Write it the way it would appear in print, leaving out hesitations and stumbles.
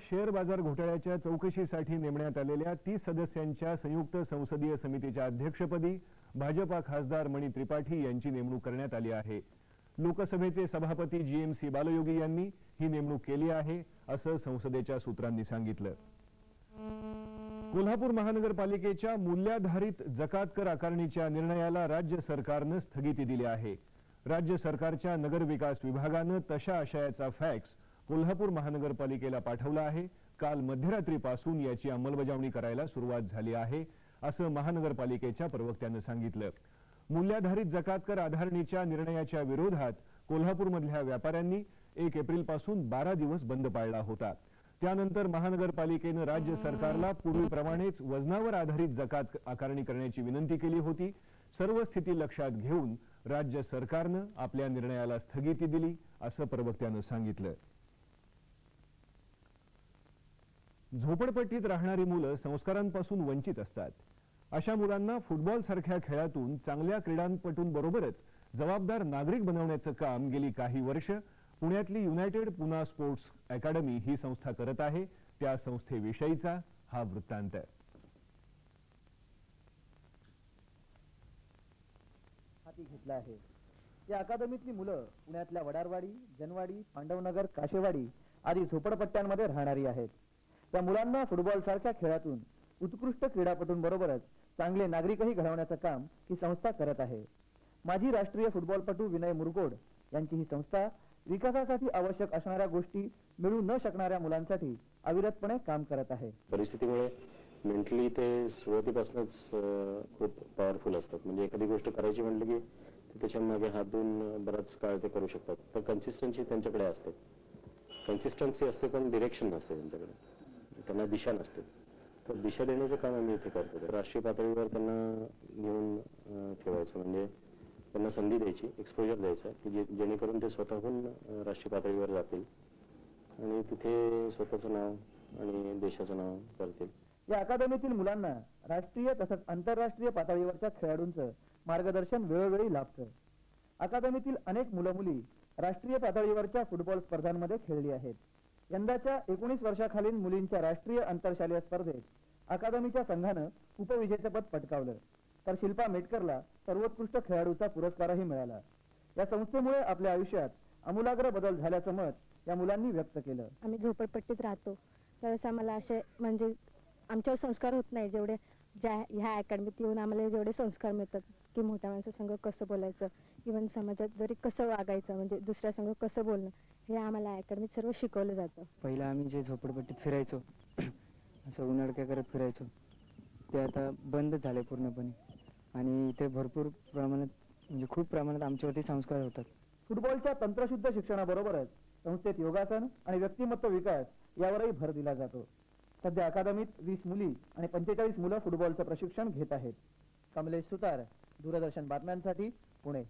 Share बाजार घोटाळ्याच्या चौकशीसाठी नेमण्यात आलेल्या 30 सदस्यांच्या संयुक्त संसदीय समितीच्या अध्यक्षपदी भाजपा खासदार मणी त्रिपाठी यांची नेमणूक करण्यात आली आहे। लोकसभेचे सभापती जीएमसी बालयोगी यांनी ही नेमणूक केली आहे असं संसदेच्या सूत्रांनी सांगितलं। कोल्हापूर महानगरपालिकेच्या मूल्याधारित जकात कर आकारणीच्या निर्णयाला राज्य सरकारने स्थगिती दिली आहे। राज्य सरकारच्या नगरविकास विभागाने तशा आशयाचा फॅक्स कोल्हापूर महानगरपालिकेला पाठवला आहे। काल मध्यरात्रीपासून याची अंमलबजावणी करायला सुरुवात झाली आहे असं महानगरपालिकेच्या प्रवक्त्याने सांगितलं। मूल्याधारित जकात कर आधारणीच्या निर्णयाच्या विरोधात कोल्हापूरमधल्या व्यापाऱ्यांनी 1 एप्रिलपासून 12 दिवस बंद पाळला होता। त्यानंतर महानगरपालिकेने राज्य सरकारला पूर्वीप्रमाणेच वजनावर आधारित जकात आकारणी करण्याची विनंती केली होती। सर्व स्थिती लक्षात घेऊन राज्य सरकारने आपल्या निर्णयाला स्थगिती दिली असं प्रवक्त्याने सांगितलं। झोपडपट्टीत राहणारी मुलं संस्कारांपासून वंचित असतात। अशा मुलांना फुटबॉल सारख्या खेळातून चांगल्या क्रीडांपटूंबरोबरच जबाबदार नागरिक बनवण्याचं काम गेली काही वर्ष पुण्यातली युनायटेड पुना स्पोर्ट्स अकॅडमी ही संस्था करत आहे। त्या संस्थेविषयीचा हा वृत्तांत। हाती घेतला आहे। या अकादमीतली मुलं पुण्यातल्या वडारवाडी, जनवाडी, पांडवनगर, काशेवाडी आदी झोपडपट्ट्यांमध्ये राहणारी आहेत। त्या मुलांना फुटबॉल सारख्या खेळातून उत्कृष्ट क्रीडापटूंबरोबरच चांगले नागरिकही घडवण्याचं काम ही संस्था करत आहे। माजी राष्ट्रीय फुटबॉलपटू विनय मुरगोड यांची ही संस्था विकासासाठी आवश्यक असणाऱ्या गोष्टी मिळू न शकणाऱ्या मुलांसाठी अविरतपणे काम करत आहे। परिस्थितीमुळे मेंटली ते सुरुवातीपासूनच खूप पॉवरफुल असतात। म्हणजे एखादी गोष्ट करायची म्हटलं की त्याच्या मागे हात धुवून बराच काळ ते करू शकतात। पण कन्सिस्टन्सी त्यांच्याकडे असते। कन्सिस्टन्सी असते पण डिरेक्शन नसते त्यांच्याकडे, त्यांना दिशा नसते। तर दिशा देण्याचं काम आम्ही इथे करतो। राष्ट्रीय पातळीवर त्यांना घेऊन ठेवायचं, म्हणजे त्यांना संधी द्यायची, एक्सपोजर द्यायचा की जेणेकरून ते स्वतःहून राष्ट्रीय पातळीवर जातील आणि तिथे स्वतःचं नाव आणि देशाचं नाव करतील। या अकादमीतील मुलांना राष्ट्रीय तसंच आंतरराष्ट्रीय पातळीवरच्या खेळाडूंचं मार्गदर्शन वेळोवेळी लाभतं। अकादमीतील अनेक मुलं मुली राष्ट्रीय पातळीवरच्या फुटबॉल स्पर्धांमध्ये खेळली आहेत। यंदाच्या 19 वर्षाखालील मुलींच्या राष्ट्रीय आंतरशालेय स्पर्धेत अकादमीच्या संघानं उपविजेतेपद पटकावलं, तर शिल्पा मेटकरला सर्वोत्कृष्ट खेळाडूचा पुरस्कारही मिळाला। या संस्थेमुळे आपल्या आयुष्यात आमूलाग्र बदल झाल्याचं मत या मुलांनी व्यक्त केलं। आम्ही झोपडपट्टीत राहतो, त्यावेळेस आम्हाला असे म्हणजे आमच्यावर संस्कार होत नाही जेवढे ह्या अकॅडमीत येऊन आम्हाला जेवढे संस्कार मिळतात की मोठ्या माणसासंग कसं बोलायचं, इव्हन समाजात जरी कसं वागायचं, म्हणजे दुसऱ्या संग कसं बोलणं, हे आम्हाला अकॅडमीत सर्व शिकवलं जातं। पहिला आम्ही जे झोपडपट्टीत फिरायचो असं उन्हाळक्या करत फिरायचो ते आता बंद झाले पूर्णपणे आणि इथे भरपूर प्रमाणात म्हणजे खूप प्रमाणात आमच्यावरती संस्कार होतात। फुटबॉलच्या तंत्रशुद्ध शिक्षणाबरोबरच संस्थेत योगासन आणि व्यक्तिमत्व विकास यावरही भर दिला जातो। सध्या अकादमीत 20 मुली आणि 45 मुलं फुटबॉलचं प्रशिक्षण घेत आहेत। कमलेश सुतार, दूरदर्शन बातम्यांसाठी पुणे।